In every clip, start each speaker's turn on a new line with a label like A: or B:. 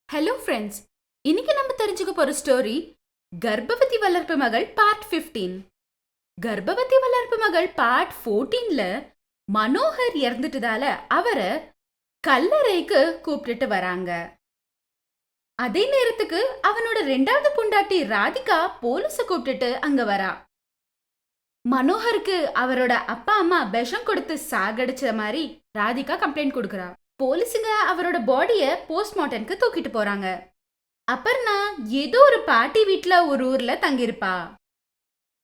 A: Hello friends, இன்னைக்கு நம்ம தெரிஞ்சுக்க போற ஸ்டோரி கர்ப்பவதி வளர்ப்பு மகள் பார்ட் 15. கர்ப்பவதி வளர்ப்பு மகள் பார்ட் 14ல மனோகர் இறந்துட்டதால அவரை கல்லறைக்கு கூப்பிட்டுட்டு வராங்க. அதே நேரத்துக்கு அவனோட 2வது பொண்டாட்டி ராதிகா போலீஸ கூப்பிட்டுட்டு அங்க வரா. மனோகருக்கு அவரோட அப்பா அம்மா விஷம் கொடுத்து சாகடிச்ச மாதிரி ராதிகா கம்ப்ளைண்ட் கொடுக்கறா. போலீஸுங்க அவரோட பாடிய போஸ்ட்மார்ட்டம்க்கு தூக்கிட்டு போறாங்க. அபர்ணா ஏதோ ஒரு பாட்டி வீட்ல ஒரு ஊர்ல தங்கியிருப்பா.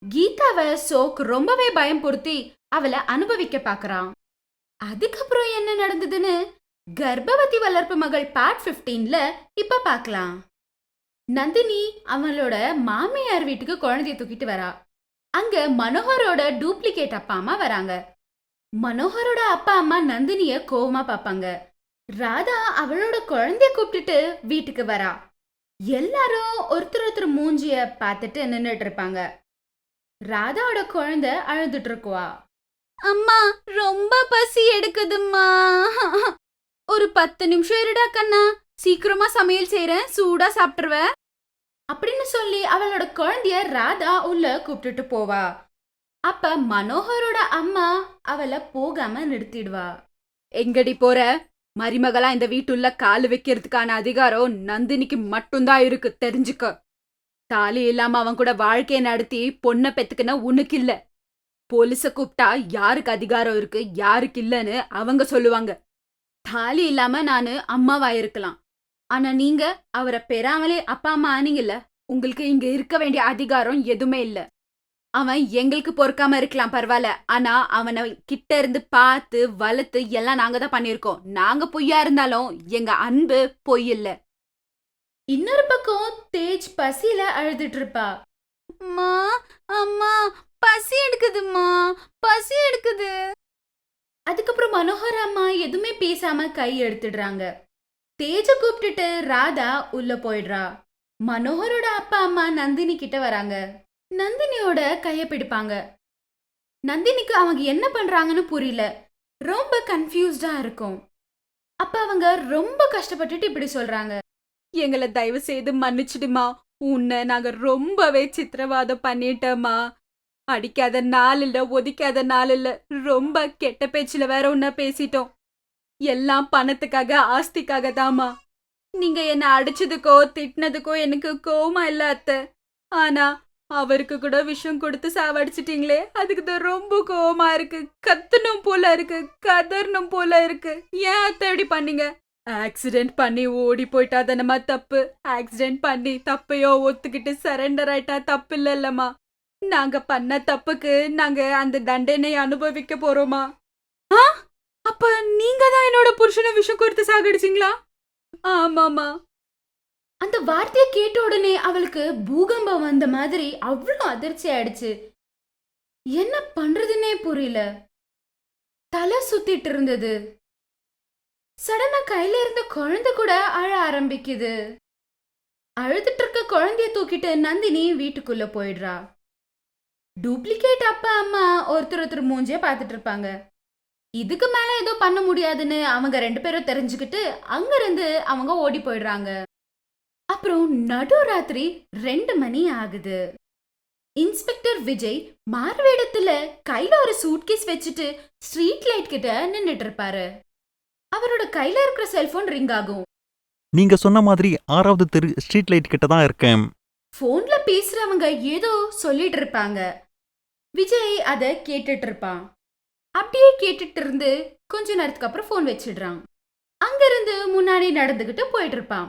A: கீதாவை சோக் ரொம்பவே பயம் பொருத்தி அவளை அனுபவிக்க பாக்குறான். அதுக்கப்புறம் என்ன நடந்ததுன்னு கர்ப்பவதி வளர்ப்பு மகள் பார்ட் 15ல இப்ப பார்க்கலாம். நந்தினி அவளோட மாமியார் வீட்டுக்கு குழந்தைய தூக்கிட்டு வரா. அங்க மனோகரோட டூப்ளிகேட் அப்பா அம்மா வராங்க. மனோகரோட அப்பா அம்மா நந்தினிய கோவமா பாப்பாங்க. ராதா அவளோட குழந்தைய கூப்பிட்டுட்டு வீட்டுக்கு வரா. எல்லாரும் ஒருத்தர் மூஞ்சிய பார்த்துட்டு நின்னுட்டு இருப்பாங்க. ராதாவோட குழந்தை அழுதுட்டு இருக்குவா. அம்மா ரொம்ப பசி எடுக்குதும்மா. ஒரு 10 நிமிஷம் இருடா கண்ணா, சீக்கிரமா சமையல் செய்யறேன், சூடா சாப்பிட்டுருவ அப்படின்னு சொல்லி அவளோட குழந்தைய ராதா உள்ள கூப்பிட்டுட்டு போவா. அப்ப மனோகரோட அம்மா அவளை போகாம நிறுத்திடுவா. எங்கடி போற? மருமகளா இந்த வீட்டுள்ள காலு வைக்கிறதுக்கான அதிகாரம் நந்தினிக்கு மட்டும்தான் இருக்கு, தெரிஞ்சுக்க. தாலி இல்லாம அவன் கூட வாழ்க்கைய நடத்தி பொண்ணை பெத்துக்குன்னா உனக்கு இல்ல. போலீஸ கூப்பிட்டா யாருக்கு அதிகாரம் இருக்கு யாருக்கு இல்லன்னு அவங்க சொல்லுவாங்க. தாலி இல்லாம நானு அம்மாவா இருக்கலாம், ஆனா நீங்க அவரை பெறாமலே அப்பா அம்மா ஆனீங்கல்ல, உங்களுக்கு இங்க இருக்க வேண்டிய அதிகாரம் எதுவுமே இல்ல. அவன் எங்களுக்கு பொறுக்காம இருக்கலாம் பரவாயில்ல, ஆனா அவனை கிட்ட இருந்து பார்த்து வளர்த்து எல்லாம் நாங்க தான் பண்ணிருக்கோம். நாங்க பொய்யா இருந்தாலும் எங்க அன்பு பொய் இல்ல. இன்னொரு பக்கம் தேஜ் பசியில அழுதுட்டு இருப்பா. அம்மா அம்மா பசி எடுக்குதும்மா, பசி எடுக்குது. அதுக்கப்புறம் மனோகர் அம்மா எதுவுமே பேசாம கை எடுத்துடுறாங்க. தேஜ கூப்பிட்டுட்டு ராதா உள்ள போயிடுறா. மனோகரோட அப்பா அம்மா நந்தினி கிட்ட வராங்க. நந்தினியோட கைய பிடிப்பாங்க. நந்தினிக்கு அவங்க என்ன பண்றாங்கன்னு புரியல, ரொம்ப கன்ஃபியூஸ்டா இருக்கும். அப்ப அவங்க ரொம்ப கஷ்டப்பட்டுட்டு இப்படி சொல்றாங்க. எங்களை தயவு செய்து மன்னிச்சிடுமா, உன்னை நாங்க ரொம்பவே சித்திரவாதம் பண்ணிட்டோமா. அடிக்காத நாள் இல்ல, ஒதிக்காத நாள் இல்ல, ரொம்ப கெட்ட பேச்சுல வேற உன்ன பேசிட்டோம். எல்லாம் பணத்துக்காக ஆஸ்திக்காக தாமா. நீங்க என்ன அடிச்சதுக்கோ திட்டினதுக்கோ எனக்கு கோவமா இல்ல அத்தை, ஆனா அவருக்கு கூட விஷம் கொடுத்து சாவடிச்சிட்டீங்களே, அதுக்கு தான் ரொம்ப கோவமா இருக்கு. கத்தணும் போல இருக்கு, கதறணும் போல இருக்கு. ஏன் அத்தை இப்படி பண்ணீங்க? ஆக்சிடென்ட் பண்ணி ஓடி போயிட்டா தானம்மா தப்பு. ஆக்சிடென்ட் பண்ணி தப்பையோ ஒத்துக்கிட்டு சரண்டர் ஆயிட்டா தப்பு இல்லல்லம்மா. நாங்க பண்ண தப்புக்கு நாங்க அந்த தண்டனை அனுபவிக்க போறோமா? அப்ப நீங்க தான் என்னோட புருஷனை விஷம் கொடுத்து சாகடிச்சிங்களா? ஆமாமா. அந்த வார்த்தையை கேட்ட உடனே அவளுக்கு பூகம்பம் வந்த மாதிரி அவ்வளவு அதிர்ச்சி ஆயிடுச்சு. என்ன பண்றதுன்னே புரியல. தலை சுத்திட்டு இருந்தது. சடனா கையில இருந்த குழந்தை கூட அழ ஆரம்பிக்குது. அழுதுட்டு இருக்க குழந்தைய தூக்கிட்டு நந்தினி வீட்டுக்குள்ள போயிடுறா. டூப்ளிகேட் அப்பா அம்மா ஒருத்தர் மூஞ்சிய பாத்துட்டு இருப்பாங்க. இதுக்கு மேல ஏதோ பண்ண முடியாதுன்னு அவங்க 2 பேரும் தெரிஞ்சுக்கிட்டு அங்கிருந்து அவங்க ஓடி போயிடுறாங்க. அப்புறம் நடுராத்திரி 2 மணி ஆகுது. இன்ஸ்பெக்டர் விஜய் மார்வேடத்துல கையில ஒரு சூட்கேஸ் வச்சுட்டு ஸ்ட்ரீட் லைட் கிட்ட நின்னுட்டு இருப்பாரு. அவரோட கையில இருக்கிற செல்போன் ரிங் ஆகும்.
B: நீங்க சொன்ன மாதிரி 6வது தெரு ஸ்ட்ரீட் லைட் கிட்ட தான் இருக்கேன்.
A: போன்ல பேசுறவங்க ஏதோ சொல்லிட்டு இருப்பாங்க. விஜய் அத கேட்டுட்டு இருப்பான். அப்படியே கேட்டுட்டு இருந்து கொஞ்ச நேரத்துக்கு அப்புறம் போன் வச்சிடுறான். அங்கிருந்து முன்னாடி நடந்துகிட்டு போயிட்டு இருப்பான்.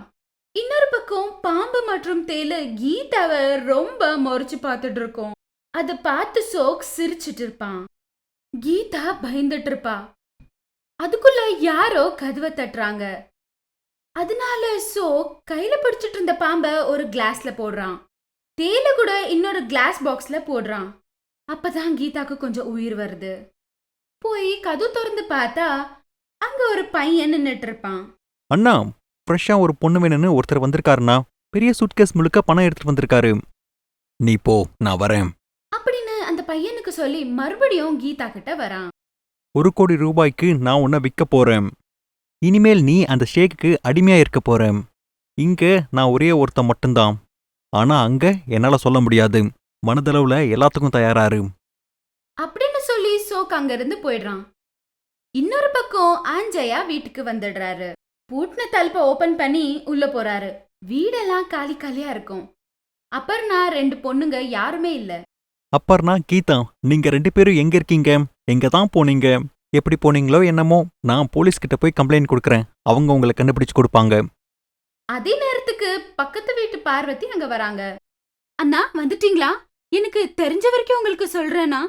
A: இன்னொரு பக்கம் பாம்பு மற்றும் தேலு கீதாவை ரொம்ப முறைச்சு பார்த்துட்டு இருக்கோம். அத பார்த்து சோக் சிரிச்சிட்டு இருப்பான். கீதா பயந்துட்டு இருப்பா. அதுக்குள்ள யாரோ கதவை தட்டுறாங்க. அதனால சோக் கையில பிடிச்சிட்டு இருந்த பாம்ப ஒரு கிளாஸ்ல போடுறான். தேலு கூட இன்னொரு கிளாஸ் பாக்ஸ்ல போடுறான். அப்பதான் கீதாக்கு கொஞ்சம் உயிர் வருது. போய் கதவு திறந்து பார்த்தா அங்க ஒரு பையன் நின்னுட்டு இருப்பான்.
B: அண்ணா, ஃப்ரெஷ்ஷா ஒரு பொண்ணு வேணும்னு ஒருத்தர் வந்திருக்காருண்ணா. பெரிய சூட்கேஸ் முழுக்க பணம் எடுத்துட்டு வந்திருக்காரு. நீ போ, நான் வரேன்
A: அப்படின்னு அந்த பையனுக்கு சொல்லி மறுபடியும் கீதா கிட்ட வரான்.
B: 1 கோடி ரூபாய்க்கு நான் உன்னை விற்க போறேன். இனிமேல் நீ அந்த ஷேக்குக்கு அடிமையா இருக்க போற. இங்க நான் ஒரே ஒருத்தன் மட்டும்தான். ஆனா அங்க என்னால சொல்ல முடியாது. மனதளவுல எல்லாத்துக்கும் தயாராரு.
A: அப்படின்னு சொல்லி சோக் அங்கிருந்து போயிடுறான். இன்னொரு பக்கம் ஆஞ்சயா வீட்டுக்கு வந்துடுறாரு. பூட்டின தல்ப ஓபன் பண்ணி உள்ள போறாரு. வீடெல்லாம் காலி காலியா இருக்கும். அப்பர்னா 2 பொண்ணுங்க யாருமே இல்ல.
B: அப்பர்னா கீதா, நீங்க 2 பேரும் எங்க இருக்கீங்க? எங்க தான் போனீங்க? எப்படி போனீங்களோ என்னமோ, நான் போலீஸ் கிட்ட போய் கம்ப்ளைண்ட் கொடுக்கறேன். அவங்க உங்களை கண்டுபிடிச்சு கொடுப்பாங்க.
A: அதே நேரத்துக்கு பக்கத்து வீட்டு பார்வதி அங்க வராங்க. அண்ணா வந்துட்டீங்களா? எனக்கு தெரிஞ்ச வரைக்கும் உங்களுக்கு சொல்றேன்னா,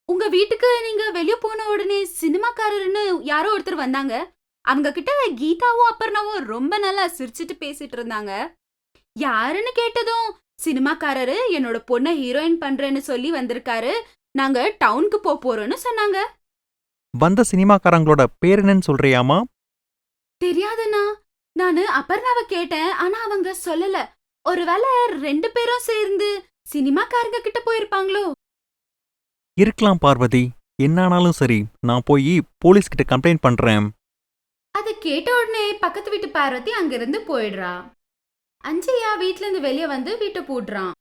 A: உங்க வீட்டுக்கு நீங்க வெளிய போன உடனே சினிமாக்காரர்னு யாரோ ஒருத்தர் வந்தாங்க. அவங்க கிட்ட கீதாவும் அப்பர்ணாவும் ரொம்ப நல்லா சிரிச்சிட்டு பேசிட்டு இருந்தாங்க. யாருன்னு கேட்டதும் சினிமாக்காரரு என்னோட பொண்ணை ஹீரோயின் பண்றேன்னு சொல்லி வந்திருக்காரு. நாங்க டவுனுக்கு போறோம்னு சொன்னாங்க.
B: வந்த சினிமாக்காரங்களோட பேர் என்னன்னு சொல்றியாமா?
A: தெரியாதுண்ணா. நானு அப்பர்ணாவை கேட்டேன். ஆனா அவங்க சொல்லல. ஒருவேளை 2 பேரும் சேர்ந்து சினிமாக்காரங்க கிட்ட போயிருப்பாங்களோ?
B: இருக்கலாம் பார்வதி. என்னானாலும் சரி, நான் போய் போலீஸ் கிட்ட கம்ப்ளைண்ட் பண்றேன்.
A: அத கேட்ட உடனே பக்கத்து வீட்டு பார்வதி அங்கிருந்து போயிடுறா. அஞ்சையா வீட்ல இருந்து வெளிய வந்து வீட்டை பூட்டுறான்.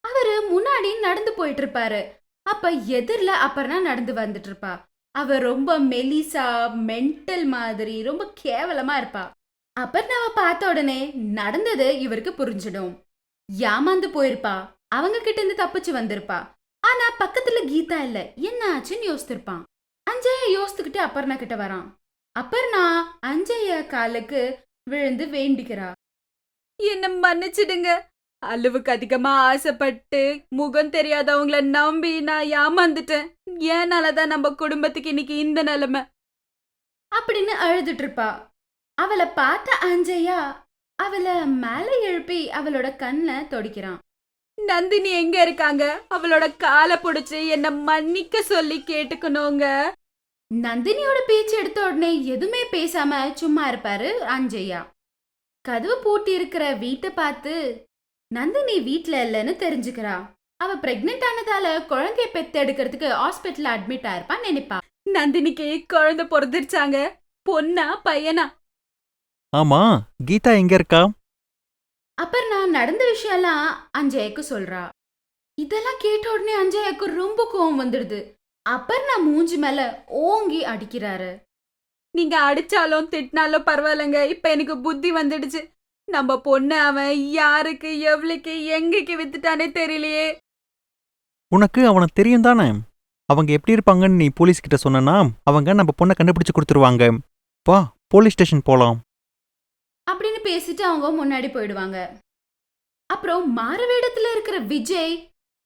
A: அவரு முன்னாடி நடந்து போயிட்டு இருப்பாரு. அப்ப எதிர்ல அப்பர்ணா நடந்து வந்துட்டு இருப்பா. அவ ரொம்ப மெலிசா, மென்டல் மாதிரி ரொம்ப கேவலமா இருப்பா. அப்பர்ணாவை பார்த்த உடனே நடந்தது இவருக்கு புரிஞ்சிடும். ஏமாந்து போயிருப்பா. அவங்க கிட்ட இருந்து தப்பிச்சு வந்திருப்பா. ஆனா பக்கத்துல கீதா இல்ல. என்ன ஆச்சுன்னு யோசித்திருப்பான். அஞ்சையா யோசித்துக்கிட்டு அப்பர்ணா கிட்ட வரான். அப்பர்ணா அஞ்சையா காலுக்கு விழுந்து வேண்டிக்கிறா. என்ன மன்னிச்சிடுங்க. அளவுக்கு அதிகமா ஆசைப்பட்டு முகம் தெரியாதவங்கள நம்பி நான் ஏமாந்துட்டேன். ஏனாலதான் நம்ம குடும்பத்துக்கு இன்னைக்கு இந்த நிலைமை அப்படின்னு அழுதுட்டு இருப்பா. அவளை பார்த்த அஞ்சையா அவளை மேல எழுப்பி அவளோட கண்ணை தொடிக்கிறான். நந்தினி எங்க இருக்காங்க? அவளோட காலை புடிச்சு என்ன மன்னிக்க சொல்லி கேட்டுக்கணுங்க. நந்தினியோட பேச்சு எடுத்த உடனே எதுவுமே பேசாம சும்மா இருப்பாரு அஞ்சையா. கதவு பூட்டி இருக்கிற வீட்டை பார்த்து நந்தினி வீட்ல இல்லைன்னு தெரிஞ்சுக்கிறா. அவ பிரெக்னென்ட் ஆனதால குழந்தைய பெத்து எடுக்கிறதுக்கு ஹாஸ்பிட்டல்ல அட்மிட் ஆயிருப்பான்னு நினைப்பா. நந்தினிக்கு குழந்தை பிறந்துருச்சாங்க. பொண்ணா பையனா?
B: ஆமா, கீதா எங்க இருக்கா?
A: அப்புறம் நான் நடந்த விஷயம்லாம் அஞ்சயாக்கு சொல்றா. இதெல்லாம் கேட்ட உடனே அஞ்சயாக்கு ரொம்ப கோவம் வந்துடுது. அப்புறம் நான் மூஞ்சி மேல ஓங்கி அடிக்கிறாரு. நீங்க அடிச்சாலும் திட்டினாலும் பரவாயில்லைங்க. இப்ப எனக்கு புத்தி வந்துடுச்சு. நம்ம பொண்ணு அவன் யாருக்கு எவ்வளவுக்கு எங்கக்கு வித்துட்டானே தெரியலையே.
B: உனக்கு அவனை தெரியும் தானே? அவங்க எப்படி இருப்பாங்கன்னு நீ போலீஸ் கிட்ட சொன்னா அவங்க நம்ம பொண்ணை கண்டுபிடிச்சு கொடுத்துருவாங்க. வா, போலீஸ் ஸ்டேஷன் போலாம்
A: அப்படின்னு பேசிட்டு அவங்க முன்னாடி போயிடுவாங்க. அப்புறம் மாரவேடத்துல இருக்கிற விஜய்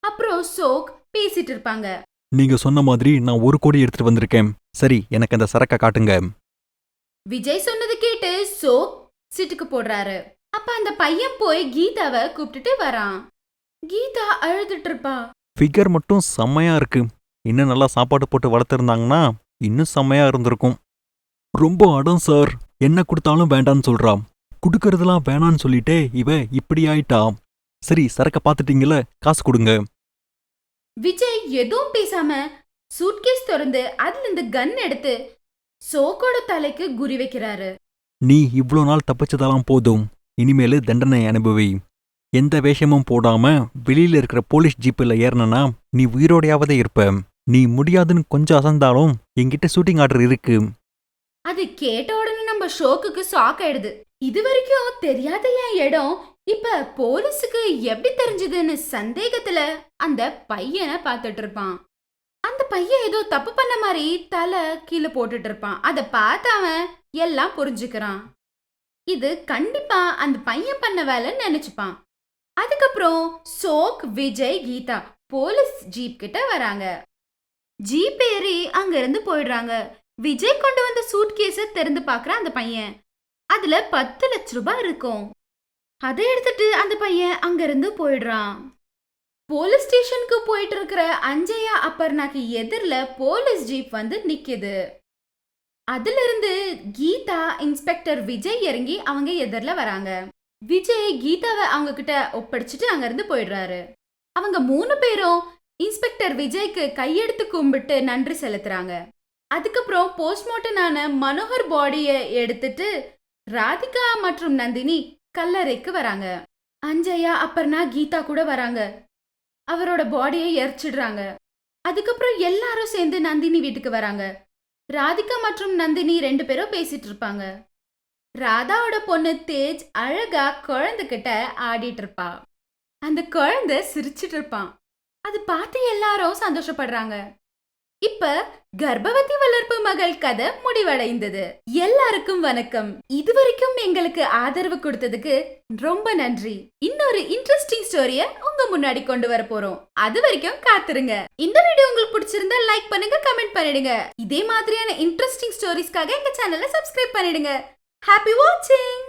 A: அப்புறம் சோக் பேசிட்டு இருப்பாங்க.
B: நீங்க சொன்ன மாதிரி நான் 1 கோடி எடுத்துட்டு வந்திருக்கேன். சரி, எனக்கு அந்த சரக்கை காட்டுங்க.
A: விஜய் சொன்னது கேட்டு சோக் சிட்டுக்கு போடுறாரு. அப்ப அந்த பையன் போய் கீதாவை கூப்பிட்டுட்டு வரான். கீதா அழுதுட்டு இருப்பா.
B: ஃபிகர் மட்டும் செம்மையா இருக்கு. இன்னும் நல்லா சாப்பாடு போட்டு வளர்த்துருந்தாங்கன்னா இன்னும் செம்மையா இருந்திருக்கும். ரொம்ப அடம் சார். என்ன கொடுத்தாலும் வேண்டான்னு சொல்றா. குடுக்கறதெல்லாம் வேணான்னு சொல்லிட்டே இவ இப்படி ஆயிட்டா. சரி, சரக்க பாத்துட்டீங்கல்ல, காசு கொடுங்க.
A: விஜய் எதுவும் பேசாம சூட்கேஸ் திறந்து அதுல இருந்து கன் எடுத்து சோக்கோட தலைக்கு குறி வைக்கிறாரு.
B: நீ இவ்ளோ நாள் தப்பிச்சதெல்லாம் போதும். இனிமேலு தண்டனை அனுபவி. எந்த வேஷமும் போடாம வெளியில இருக்கிற போலீஸ் ஜீப்பில் ஏறினா நீ உயிரோடையாவதே இருப்ப. நீ முடியாதுன்னு கொஞ்சம் அசந்தாலும் என்கிட்ட ஷூட்டிங் ஆர்டர் இருக்கு.
A: அது கேட்ட உடனே நம்ம ஷோக்குக்கு ஷாக் ஆயிடுது. இது வரைக்கும் தெரியாத என் இடம் இப்ப போலீஸுக்கு எப்படி தெரிஞ்சதுன்னு சந்தேகத்துல அந்த பையனை பார்த்துட்டு இருப்பான். அந்த பையன் ஏதோ தப்பு பண்ண மாதிரி தலை கீழே போட்டுட்டு இருப்பான். அதை பார்த்து அவன் எல்லாம் புரிஞ்சுக்கிறான். இது கண்டிப்பா அந்த பையன் பண்ண வேலைன்னு நினைச்சுப்பான். அதுக்கப்புறம் சோக், விஜய், கீதா போலீஸ் ஜீப் கிட்ட வராங்க. ஜீப் ஏறி அங்க இருந்து போயிடுறாங்க. விஜய் கொண்டு வந்த சூட்கேஸ திறந்து பாக்குற அந்த பையன். அதுல 10 லட்சம் ரூபாய் இருக்கும். அதை எடுத்துட்டு அந்த பையன் அங்க இருந்து போயிடுறான். போலீஸ் ஸ்டேஷனுக்கு போயிட்டு இருக்கிற அஞ்சயா அப்பர்ணாக்கு எதிரில போலீஸ் ஜீப் வந்து நிக்குது. அதுல இருந்து கீதா, இன்ஸ்பெக்டர் விஜய் இறங்கி அவங்க எதிரில வராங்க. விஜய் கீதாவை அவங்க கிட்ட ஒப்படைச்சிட்டு அங்க இருந்து போயிடுறாரு. அவங்க 3 பேரும் இன்ஸ்பெக்டர் விஜய்க்கு கையெடுத்து கும்பிட்டு நன்றி செலுத்துறாங்க. அதுக்கப்புறம் போஸ்ட்மார்ட்டம் ஆன மனோகர் பாடியை எடுத்துட்டு ராதிகா மற்றும் நந்தினி கல்லறைக்கு வராங்க. அஞ்சயா அப்பர்ணா கீதா கூட வராங்க. அவரோட பாடியை எரிச்சிடுறாங்க. அதுக்கப்புறம் எல்லாரும் சேர்ந்து நந்தினி வீட்டுக்கு வராங்க. ராதிகா மற்றும் நந்தினி 2 பேரும் பேசிட்டு இருப்பாங்க. ராதாவோட பொண்ணு தேஜ் அழகா குழந்தைகிட்ட ஆடிட்டு இருப்பா. அந்த குழந்தை சிரிச்சிட்டு இருப்பான். அது பார்த்து எல்லாரும் சந்தோஷப்படுறாங்க. இப்ப கர்ப்பவதி வளர்ப்பு மகள் கதை முடிவடைந்தது. எல்லாருக்கும் வணக்கம். இதுவரைக்கும் எங்களுக்கு ஆதரவு கொடுத்ததுக்கு ரொம்ப நன்றி. இன்னொரு இன்ட்ரெஸ்டிங் ஸ்டோரிய உங்க முன்னாடி கொண்டு வர போறோம். அது வரைக்கும் காத்துருங்க. இந்த வீடியோ உங்களுக்கு பிடிச்சிருந்தா லைக் பண்ணுங்க, கமெண்ட் பண்ணிடுங்க. இதே மாதிரியான இன்ட்ரெஸ்டிங் ஸ்டோரிஸ்க்காக எங்க சேனலை சப்ஸ்கிரைப் பண்ணிடுங்க. ஹாப்பி வாட்சிங்.